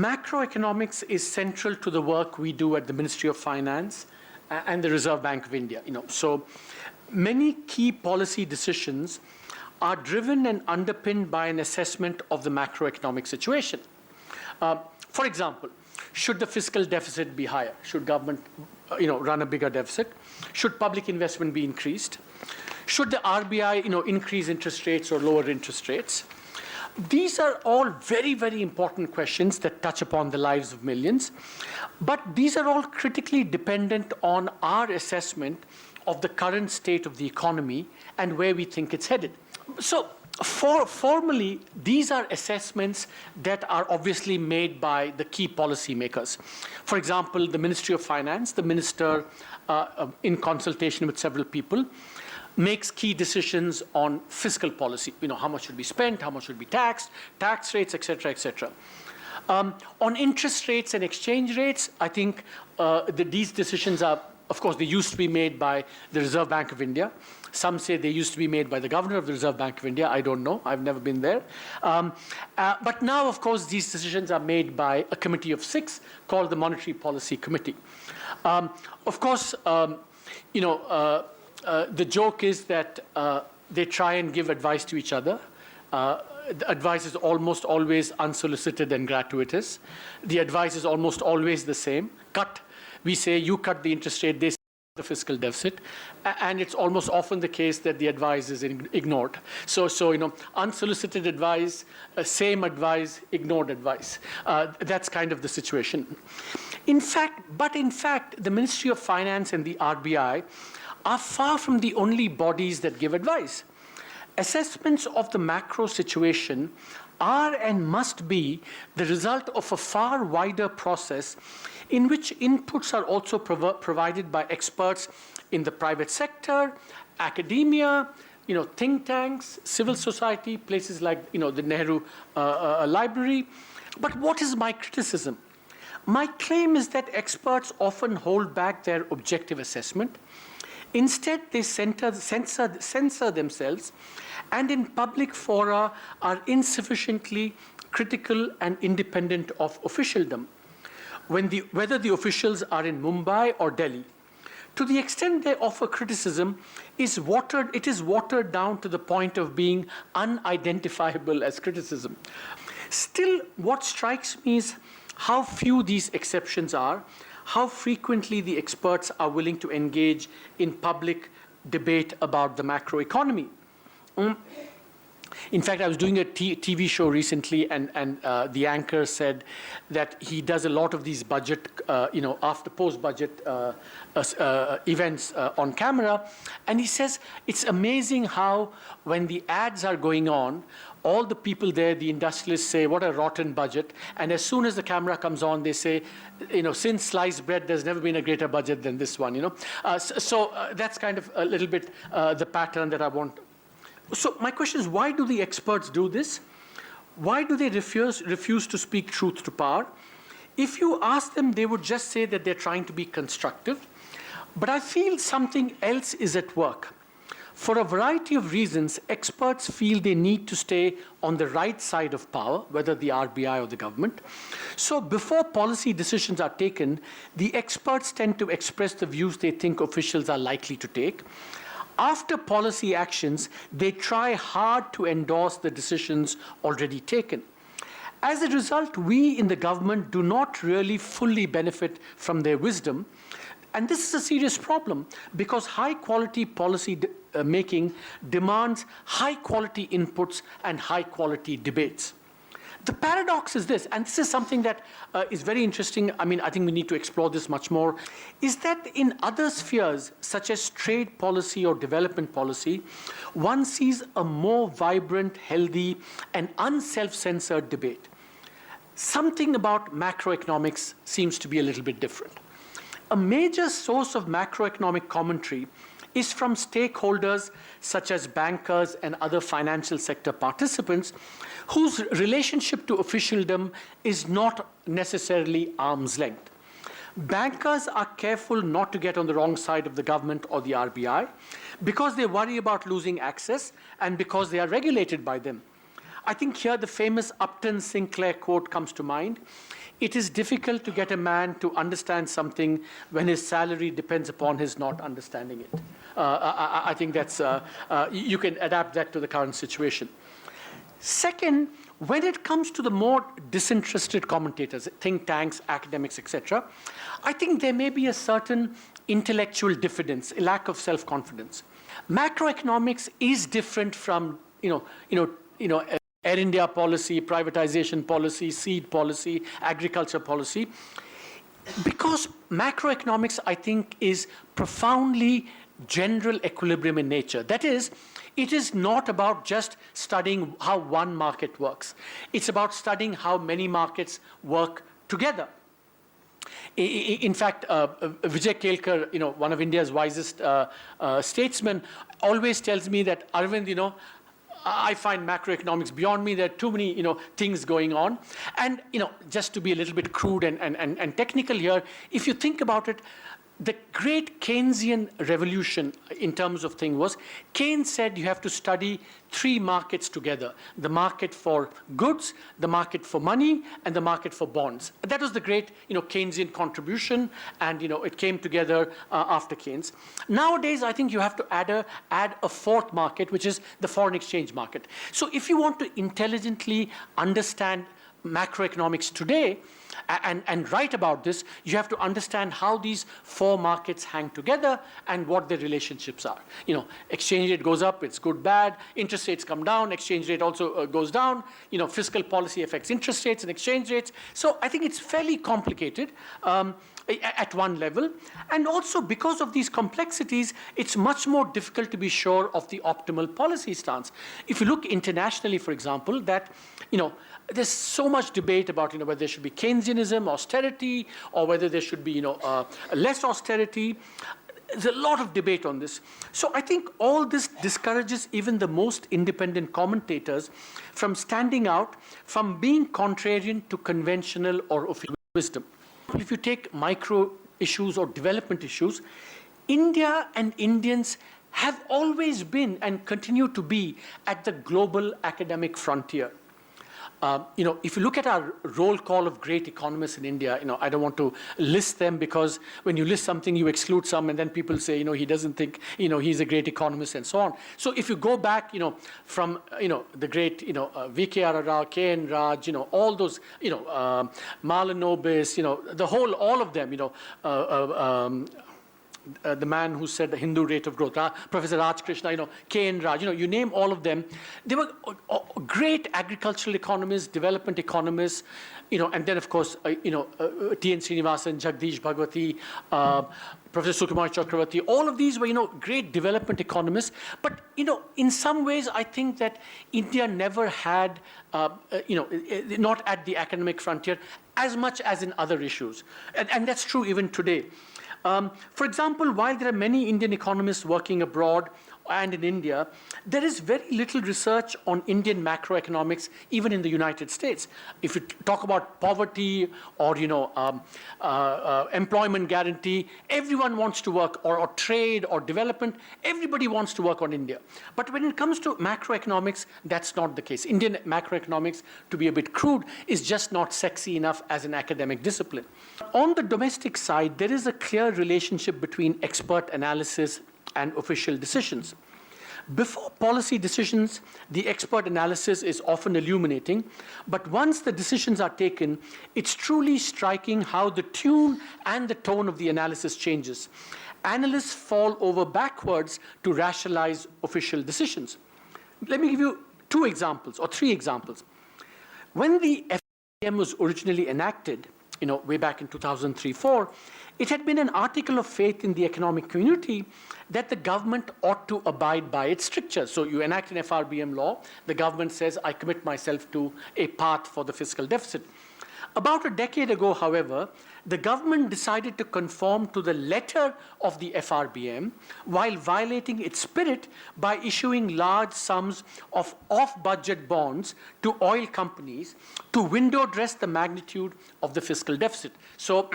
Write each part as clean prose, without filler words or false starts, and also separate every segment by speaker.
Speaker 1: macroeconomics is central to the work we do at the Ministry of Finance and the Reserve Bank of India. So many key policy decisions are driven and underpinned by an assessment of the macroeconomic situation. For example, should the fiscal deficit be higher? Should government run a bigger deficit? Should public investment be increased? Should the RBI increase interest rates or lower interest rates? These are all very, very important questions that touch upon the lives of millions. But these are all critically dependent on our assessment of the current state of the economy and where we think it's headed. So formally, these are assessments that are obviously made by the key policymakers. For example, the Ministry of Finance, the minister, in consultation with several people, makes key decisions on fiscal policy. How much should be spent, how much should be taxed, tax rates, et cetera, et cetera. On interest rates and exchange rates, I think these decisions are, of course, they used to be made by the Reserve Bank of India. Some say they used to be made by the governor of the Reserve Bank of India. I don't know. I've never been there. But now, of course, these decisions are made by a committee of 6 called the Monetary Policy Committee. Of course, the joke is that they try and give advice to each other. The advice is almost always unsolicited and gratuitous. The advice is almost always the same. We say, you cut the interest rate, they say the fiscal deficit. And it's almost often the case that the advice is ignored. So unsolicited advice, same advice, ignored advice. That's kind of the situation. In fact, the Ministry of Finance and the RBI are far from the only bodies that give advice. Assessments of the macro situation are and must be the result of a far wider process in which inputs are also provided by experts in the private sector, academia, think tanks, civil society, places like the Nehru Library. But what is my criticism? My claim is that experts often hold back their objective assessment. Instead, they censor themselves and in public fora are insufficiently critical and independent of officialdom, whether the officials are in Mumbai or Delhi. To the extent they offer criticism, it is watered down to the point of being unidentifiable as criticism. Still, what strikes me is how few these exceptions are, how frequently the experts are willing to engage in public debate about the macroeconomy. In fact, I was doing a TV show recently, and the anchor said that he does a lot of these budget, after post-budget events on camera, and he says it's amazing how when the ads are going on, all the people there, the industrialists, say, what a rotten budget. And as soon as the camera comes on, they say, since sliced bread, there's never been a greater budget than this one, So that's kind of a little bit the pattern that I want. So my question is, why do the experts do this? Why do they refuse to speak truth to power? If you ask them, they would just say that they're trying to be constructive. But I feel something else is at work. For a variety of reasons, experts feel they need to stay on the right side of power, whether the RBI or the government. So before policy decisions are taken, the experts tend to express the views they think officials are likely to take. After policy actions, they try hard to endorse the decisions already taken. As a result, we in the government do not really fully benefit from their wisdom. And this is a serious problem because high-quality policy making demands high-quality inputs and high-quality debates. The paradox is this, and this is something that is very interesting. I think we need to explore this much more, is that in other spheres, such as trade policy or development policy, one sees a more vibrant, healthy, and unself-censored debate. Something about macroeconomics seems to be a little bit different. A major source of macroeconomic commentary is from stakeholders such as bankers and other financial sector participants whose relationship to officialdom is not necessarily arm's length. Bankers are careful not to get on the wrong side of the government or the RBI because they worry about losing access and because they are regulated by them. I think here the famous Upton Sinclair quote comes to mind. It is difficult to get a man to understand something when his salary depends upon his not understanding it. I think that's, you can adapt that to the current situation. Second, when it comes to the more disinterested commentators, think tanks, academics, etc., I think there may be a certain intellectual diffidence, a lack of self-confidence. Macroeconomics is different from, Air India policy, privatization policy, seed policy, agriculture policy, because macroeconomics, I think, is profoundly general equilibrium in nature. That is, it is not about just studying how one market works. It's about studying how many markets work together. In fact, Vijay Kelkar, one of India's wisest statesmen, always tells me that, Arvind, I find macroeconomics beyond me. There are too many, things going on. And, just to be a little bit crude and technical here, if you think about it, the great Keynesian revolution in terms of thing was, Keynes said you have to study three markets together: the market for goods, the market for money, and the market for bonds. That was the great, Keynesian contribution, and, it came together after Keynes. Nowadays, I think you have to add a fourth market, which is the foreign exchange market. So if you want to intelligently understand macroeconomics today, and write about this, you have to understand how these four markets hang together and what their relationships are. Exchange rate goes up, it's good, bad. Interest rates come down, exchange rate also goes down. Fiscal policy affects interest rates and exchange rates. So I think it's fairly complicated at one level. And also, because of these complexities, it's much more difficult to be sure of the optimal policy stance. If you look internationally, for example, that, there's so much debate about, whether there should be Keynesianism, austerity, or whether there should be, less austerity. There's a lot of debate on this. So I think all this discourages even the most independent commentators from standing out, from being contrarian to conventional or official wisdom. If you take micro issues or development issues, India and Indians have always been and continue to be at the global academic frontier. If you look at our roll call of great economists in India, I don't want to list them, because when you list something, you exclude some, and then people say, he doesn't think, he's a great economist, and so on. So if you go back, from, the great, V.K.R. Rao, K.N. Raj, all those, Malanobis, all of them, the man who said the Hindu rate of growth, Professor Raj Krishna, K.N. Raj, you name all of them. They were great agricultural economists, development economists, and then, of course, T.N. Srinivasan, Jagdish Bhagwati, Professor Sukumar Chakravarti, all of these were, great development economists. But, in some ways, I think that India never had, not at the academic frontier as much as in other issues. And that's true even today. For example, while there are many Indian economists working abroad and in India, there is very little research on Indian macroeconomics, even in the United States. If you talk about poverty or, employment guarantee, everyone wants to work, or trade or development, everybody wants to work on India. But when it comes to macroeconomics, that's not the case. Indian macroeconomics, to be a bit crude, is just not sexy enough as an academic discipline. On the domestic side, there is a clear relationship between expert analysis and official decisions. Before policy decisions, the expert analysis is often illuminating, but once the decisions are taken, it's truly striking how the tune and the tone of the analysis changes. Analysts fall over backwards to rationalize official decisions. Let me give you 2 examples or 3 examples. When the FRBM was originally enacted, way back in 2003-04, it had been an article of faith in the economic community that the government ought to abide by its strictures. So you enact an FRBM law, the government says, I commit myself to a path for the fiscal deficit. About a decade ago, however, the government decided to conform to the letter of the FRBM while violating its spirit by issuing large sums of off-budget bonds to oil companies to window dress the magnitude of the fiscal deficit. So,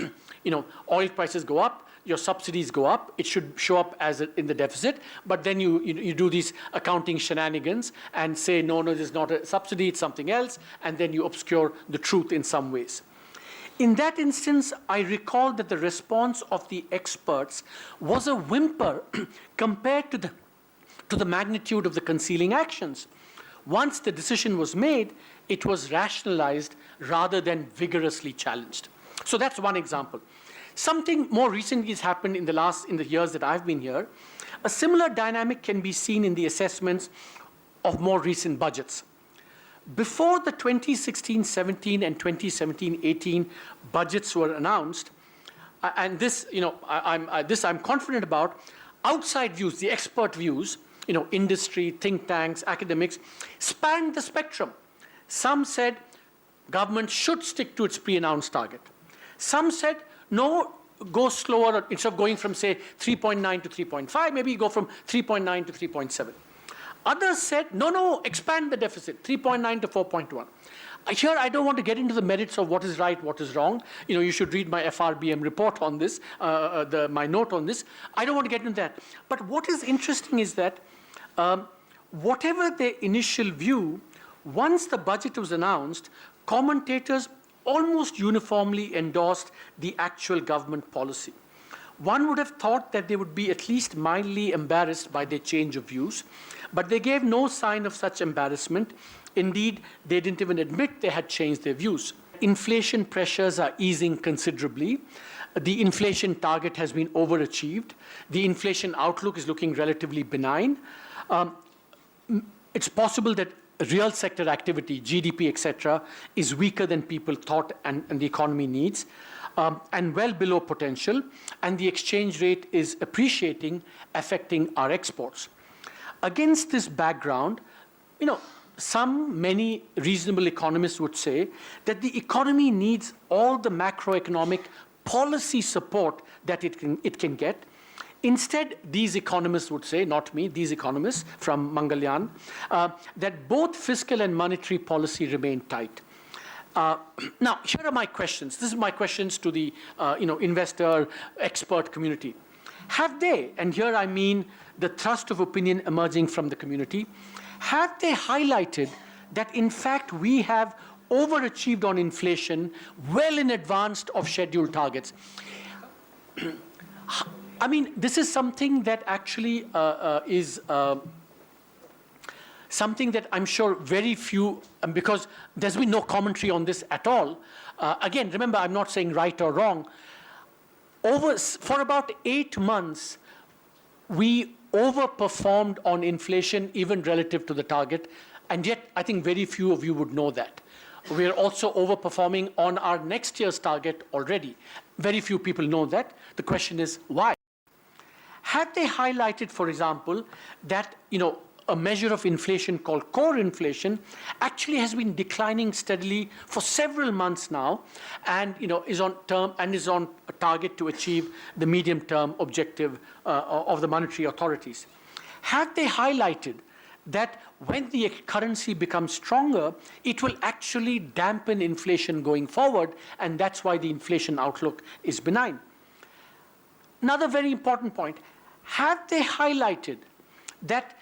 Speaker 1: oil prices go up, your subsidies go up, it should show up as in the deficit, but then you do these accounting shenanigans and say, no, this is not a subsidy, it's something else, and then you obscure the truth in some ways. In that instance, I recall that the response of the experts was a whimper compared to the magnitude of the concealing actions. Once the decision was made, it was rationalized rather than vigorously challenged. So that's one example. Something more recently has happened in the years that I've been here. A similar dynamic can be seen in the assessments of more recent budgets. Before the 2016-17 and 2017-18 budgets were announced, and this, I'm confident about, outside views, the expert views, industry, think tanks, academics, spanned the spectrum. Some said government should stick to its pre-announced target. Some said, no, go slower. Instead of going from, say, 3.9 to 3.5, maybe go from 3.9 to 3.7. Others said, no, expand the deficit, 3.9 to 4.1. Here, I don't want to get into the merits of what is right, what is wrong. You should read my FRBM report on this, my note on this. I don't want to get into that. But what is interesting is that whatever their initial view, once the budget was announced, commentators almost uniformly endorsed the actual government policy. One would have thought that they would be at least mildly embarrassed by their change of views, but they gave no sign of such embarrassment. Indeed, they didn't even admit they had changed their views. Inflation pressures are easing considerably. The inflation target has been overachieved. The inflation outlook is looking relatively benign. It's possible that real sector activity, GDP, etc., is weaker than people thought and the economy needs, and well below potential, and the exchange rate is appreciating, affecting our exports. Against this background, many reasonable economists would say that the economy needs all the macroeconomic policy support that it can get. Instead, these economists would say, not me, these economists from Mangalyan, that both fiscal and monetary policy remain tight. Now, here are my questions. This is my questions to the investor, expert community. Have they, and here I mean the thrust of opinion emerging from the community, have they highlighted that in fact we have overachieved on inflation well in advance of scheduled targets? I mean, this is something that actually is something that I'm sure very few, because there's been no commentary on this at all. Again, remember, I'm not saying right or wrong. For about 8 months, we overperformed on inflation, even relative to the target, and yet I think very few of you would know that. We're also overperforming on our next year's target already. Very few people know that. The question is, why? Had they highlighted, for example, that a measure of inflation called core inflation actually has been declining steadily for several months now, and is on a target to achieve the medium-term objective of the monetary authorities. Had they highlighted that when the currency becomes stronger, it will actually dampen inflation going forward, and that's why the inflation outlook is benign. Another very important point, have they highlighted that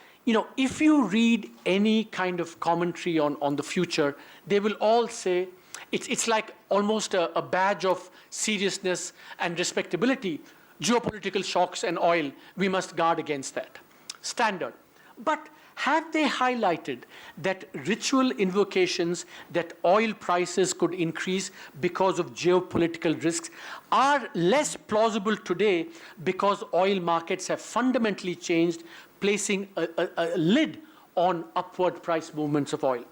Speaker 1: if you read any kind of commentary on the future, they will all say it's like almost a badge of seriousness and respectability. Geopolitical shocks and oil, we must guard against that. Standard. But have they highlighted that ritual invocations that oil prices could increase because of geopolitical risks are less plausible today because oil markets have fundamentally changed, placing a lid on upward price movements of oil?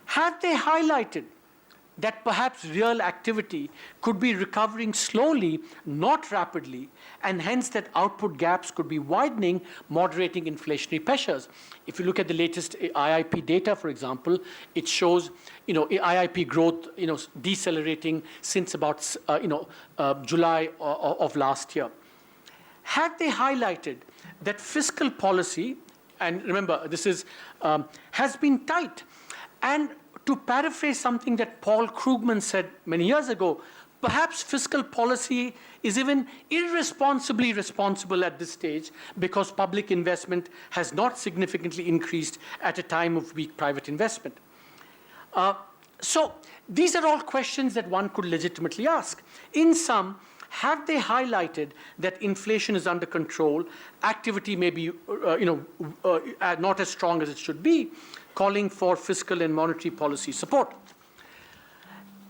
Speaker 1: Have they highlighted that perhaps real activity could be recovering slowly, not rapidly, and hence that output gaps could be widening, moderating inflationary pressures? If you look at the latest IIP data, for example, it shows IIP growth decelerating since about July of last year. Have they highlighted that fiscal policy, and remember, this is has been tight, and to paraphrase something that Paul Krugman said many years ago, Perhaps fiscal policy is even irresponsibly responsible at this stage because public investment has not significantly increased at a time of weak private investment. So these are all questions that one could legitimately ask. In sum, have they highlighted that inflation is under control, activity may be not as strong as it should be, calling for fiscal and monetary policy support?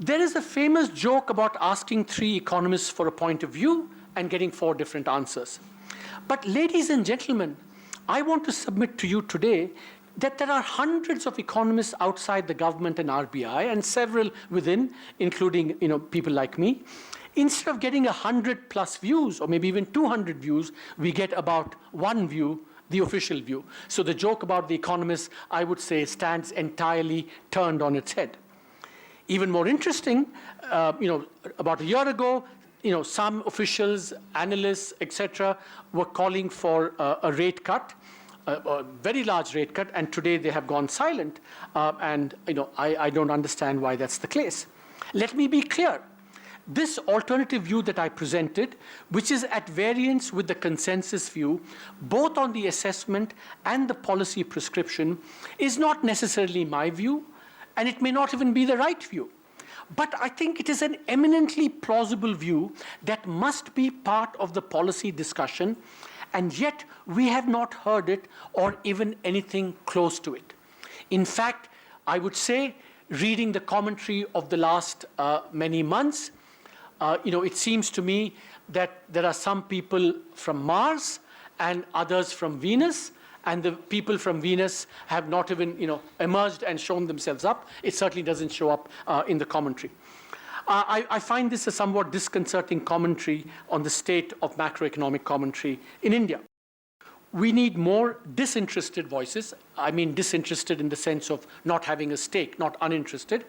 Speaker 1: There is a famous joke about asking 3 economists for a point of view and getting 4 different answers. But ladies and gentlemen, I want to submit to you today that there are hundreds of economists outside the government and RBI and several within, including people like me. Instead of getting 100+ views, or maybe even 200 views, we get about 1 view, the official view. So the joke about the economists, I would say, stands entirely turned on its head. Even more interesting, about a year ago, some officials, analysts, etc., were calling for a rate cut, a very large rate cut, and today they have gone silent. I don't understand why that's the case. Let me be clear. This alternative view that I presented, which is at variance with the consensus view, both on the assessment and the policy prescription, is not necessarily my view, and it may not even be the right view. But I think it is an eminently plausible view that must be part of the policy discussion, and yet we have not heard it or even anything close to it. In fact, I would say, reading the commentary of the last many months, it seems to me that there are some people from Mars and others from Venus, and the people from Venus have not even emerged and shown themselves up. It certainly doesn't show up in the commentary. I find this a somewhat disconcerting commentary on the state of macroeconomic commentary in India. We need more disinterested voices. I mean disinterested in the sense of not having a stake, not uninterested.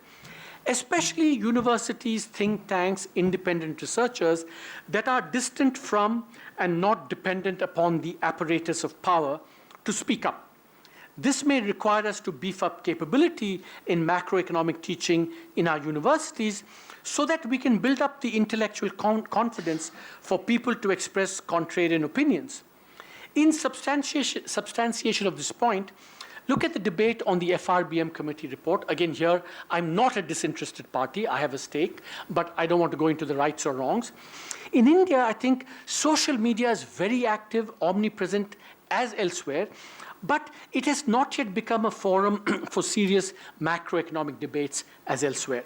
Speaker 1: Especially universities, think tanks, independent researchers that are distant from and not dependent upon the apparatus of power to speak up. This may require us to beef up capability in macroeconomic teaching in our universities so that we can build up the intellectual confidence for people to express contrarian opinions. In substantiation of this point, look at the debate on the FRBM committee report. Again, here, I'm not a disinterested party. I have a stake, but I don't want to go into the rights or wrongs. In India, I think social media is very active, omnipresent as elsewhere, but it has not yet become a forum for serious macroeconomic debates as elsewhere.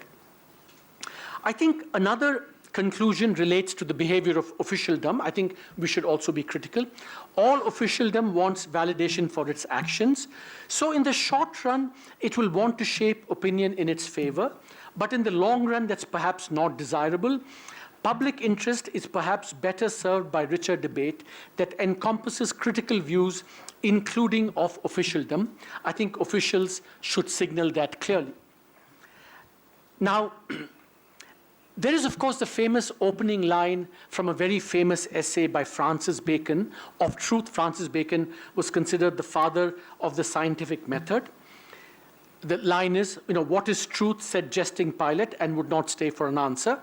Speaker 1: I think another conclusion relates to the behavior of officialdom. I think we should also be critical. All officialdom wants validation for its actions. So in the short run, it will want to shape opinion in its favor. But in the long run, that's perhaps not desirable. Public interest is perhaps better served by richer debate that encompasses critical views, including of officialdom. I think officials should signal that clearly. Now, there is, of course, the famous opening line from a very famous essay by Francis Bacon of truth. Francis Bacon was considered the father of the scientific method. The line is, what is truth, said jesting Pilate, and would not stay for an answer.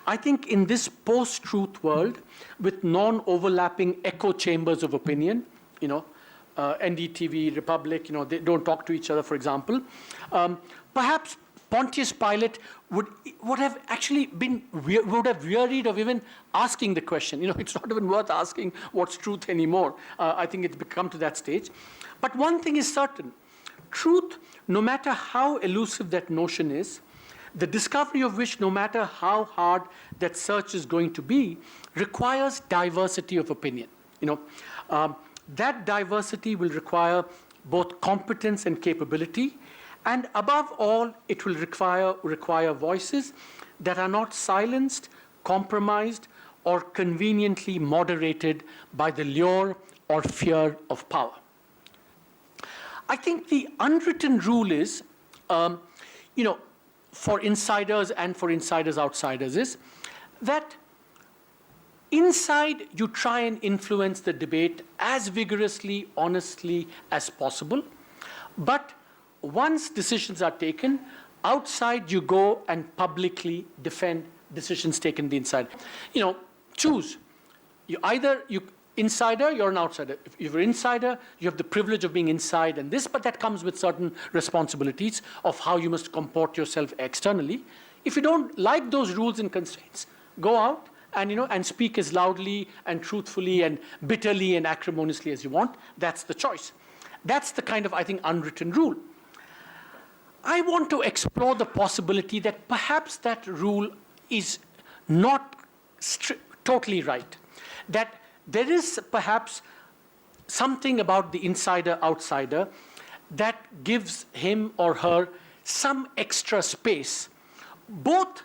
Speaker 1: I think in this post-truth world, with non-overlapping echo chambers of opinion, NDTV, Republic, they don't talk to each other, for example, perhaps Pontius Pilate would have actually would have wearied of even asking the question. It's not even worth asking what's truth anymore. I think it's become to that stage. But one thing is certain. Truth, no matter how elusive that notion is, the discovery of which, no matter how hard that search is going to be, requires diversity of opinion. That diversity will require both competence and capability. And above all, it will require voices that are not silenced, compromised, or conveniently moderated by the lure or fear of power. I think the unwritten rule is, for insiders and for insiders outsiders, is that inside you try and influence the debate as vigorously, honestly as possible, but once decisions are taken, outside you go and publicly defend decisions taken in the inside. Choose. You insider, you're an outsider. If you're an insider, you have the privilege of being inside and this, but that comes with certain responsibilities of how you must comport yourself externally. If you don't like those rules and constraints, go out and speak as loudly and truthfully and bitterly and acrimoniously as you want. That's the choice. That's the kind of, I think, unwritten rule. I want to explore the possibility that perhaps that rule is not totally right. That there is perhaps something about the insider-outsider that gives him or her some extra space, both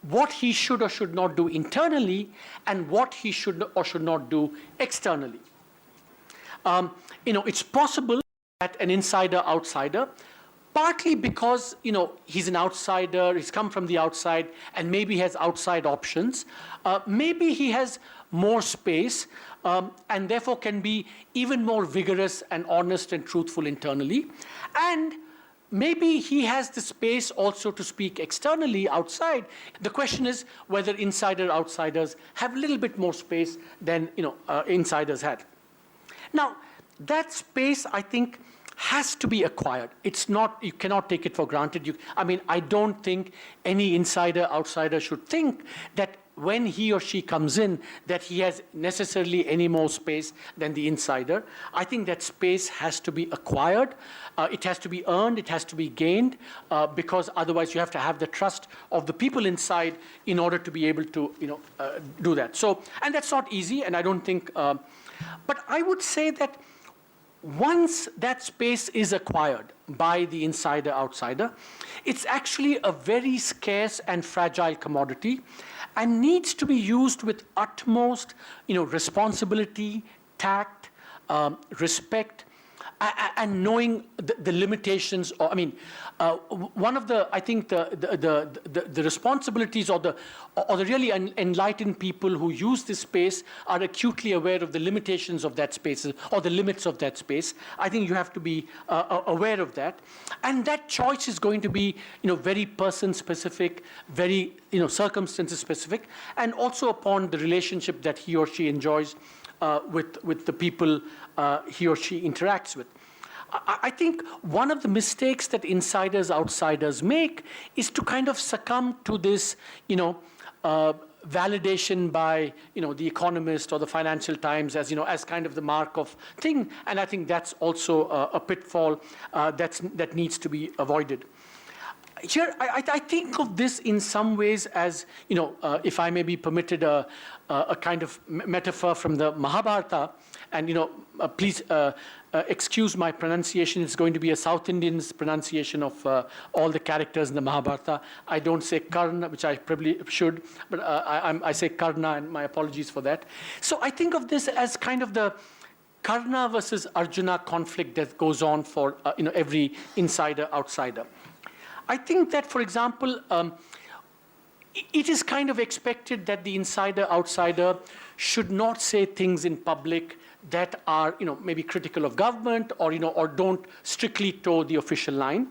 Speaker 1: what he should or should not do internally and what he should or should not do externally. It's possible that an insider-outsider, partly because he's an outsider, he's come from the outside, and maybe has outside options. Maybe he has more space, and therefore can be even more vigorous and honest and truthful internally. And maybe he has the space also to speak externally outside. The question is whether insider-outsiders have a little bit more space than insiders had. Now, that space, I think, has to be acquired. It's not, you cannot take it for granted. I don't think any insider-outsider should think that when he or she comes in, that he has necessarily any more space than the insider. I think that space has to be acquired. It has to be earned. It has to be gained, because otherwise you have to have the trust of the people inside in order to be able to do that. So, and that's not easy, and I don't think, but I would say that once that space is acquired by the insider-outsider, it's actually a very scarce and fragile commodity and needs to be used with utmost responsibility, tact, respect, and knowing the limitations. One of the, I think, the responsibilities or the really enlightened people who use this space are acutely aware of the limitations of that space or the limits of that space. I think you have to be aware of that, and that choice is going to be very person-specific, very circumstances-specific, and also upon the relationship that he or she enjoys with the people he or she interacts with. I think one of the mistakes that insiders-outsiders make is to kind of succumb to this, validation by, the Economist or the Financial Times as, as kind of the mark of thing. And I think that's also a pitfall that needs to be avoided. Here, I think of this in some ways as, if I may be permitted a kind of metaphor from the Mahabharata, and, please excuse my pronunciation. It's going to be a South Indian's pronunciation of all the characters in the Mahabharata. I don't say Karna, which I probably should, but I say Karna, and my apologies for that. So I think of this as kind of the Karna versus Arjuna conflict that goes on for, every insider-outsider. I think that, for example, it is kind of expected that the insider-outsider should not say things in public that are, maybe critical of government or, or don't strictly toe the official line.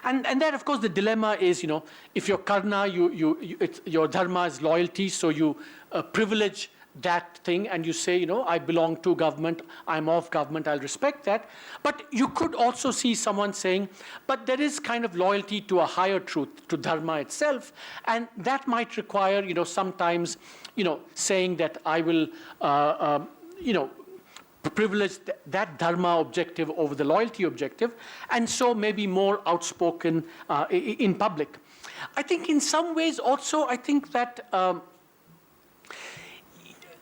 Speaker 1: And that, of course, the dilemma is, if you're Karna, your dharma is loyalty, so you privilege that thing and you say, I belong to government, I'm of government, I'll respect that. But you could also see someone saying, but there is kind of loyalty to a higher truth, to dharma itself, and that might require, sometimes, saying that I will, privilege that dharma objective over the loyalty objective, and so maybe more outspoken in public. I think in some ways also, I think that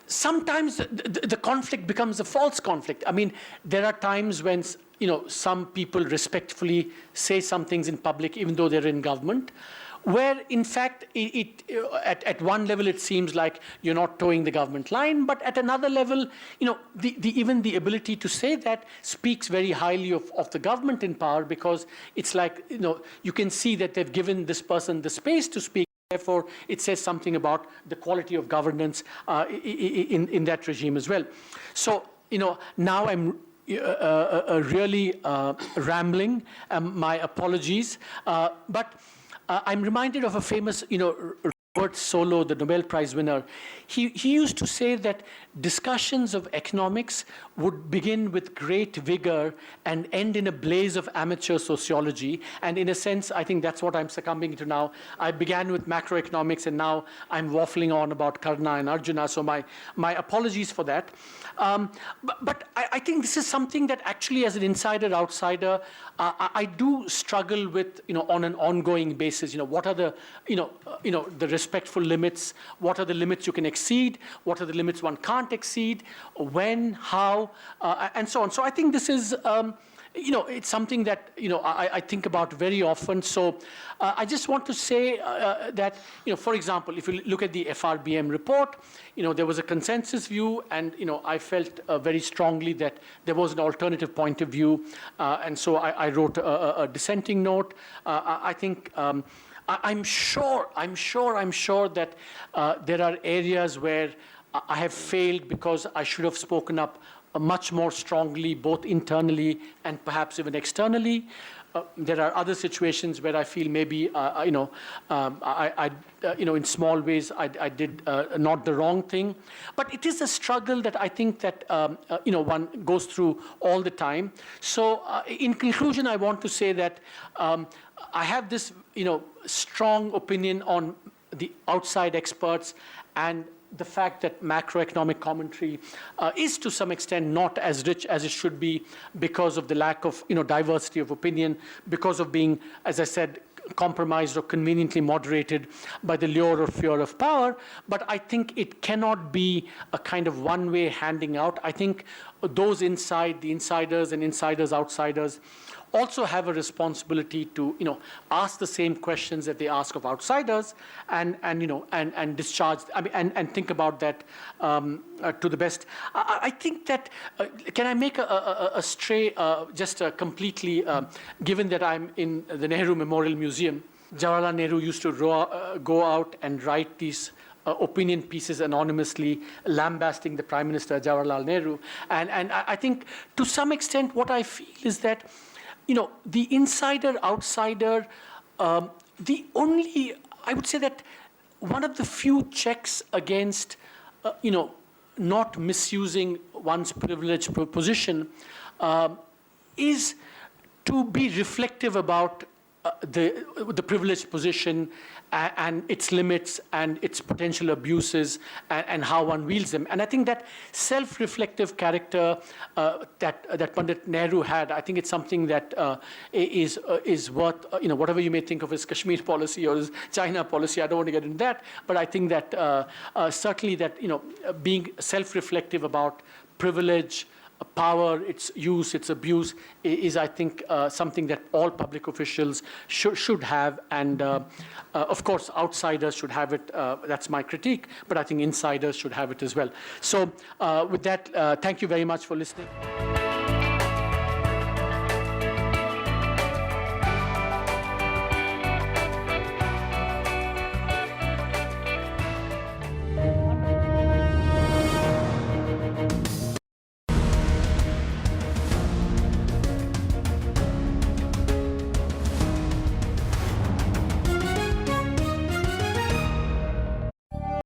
Speaker 1: sometimes the conflict becomes a false conflict. There are times when, some people respectfully say some things in public, even though they're in government, where, in fact, at one level it seems like you're not towing the government line, but at another level, even the ability to say that speaks very highly of the government in power, because it's like, you can see that they've given this person the space to speak. Therefore, it says something about the quality of governance in that regime as well. So, now I'm really rambling. My apologies. But I'm reminded of a famous, Robert Solow, the Nobel Prize winner, he used to say that discussions of economics would begin with great vigor and end in a blaze of amateur sociology. And in a sense, I think that's what I'm succumbing to now. I began with macroeconomics, and now I'm waffling on about Karna and Arjuna, so my apologies for that. But I think this is something that actually, as an insider, outsider, I do struggle with, on an ongoing basis. What are the, the respectful limits? What are the limits you can exceed? What are the limits one can't exceed? When, how, and so on. So I think this is, it's something that, I think about very often. So I just want to say that, for example, if you look at the FRBM report, there was a consensus view, and, I felt very strongly that there was an alternative point of view. And so I wrote a dissenting note. I think I'm sure that there are areas where I have failed because I should have spoken up much more strongly, both internally and perhaps even externally. There are other situations where I feel maybe, in small ways, I did not the wrong thing. But it is a struggle that I think that, one goes through all the time. So in conclusion, I want to say that I have this, strong opinion on the outside experts, and the fact that macroeconomic commentary is to some extent not as rich as it should be because of the lack of diversity of opinion, because of being, as I said, compromised or conveniently moderated by the lure or fear of power. But I think it cannot be a kind of one-way handing out. I think those inside, the insiders and insiders, outsiders, also have a responsibility to ask the same questions that they ask of outsiders, and discharge, and think about that to the best. I think that can I make a stray, just completely, given that I'm in the Nehru Memorial Museum. Jawaharlal Nehru used to go out and write these opinion pieces anonymously, lambasting the Prime Minister Jawaharlal Nehru, and I think to some extent what I feel is that the insider, outsider, I would say that one of the few checks against, not misusing one's privileged position is to be reflective about the privileged position and its limits and its potential abuses, and how one wields them. And I think that self-reflective character that Pandit Nehru had, I think it's something that is worth, whatever you may think of his Kashmir policy or his China policy, I don't want to get into that, but I think that certainly that, being self-reflective about privilege, power, its use, its abuse, is I think something that all public officials should have, and of course outsiders should have it. That's my critique, but I think insiders should have it as well. So with that, thank you very much for listening.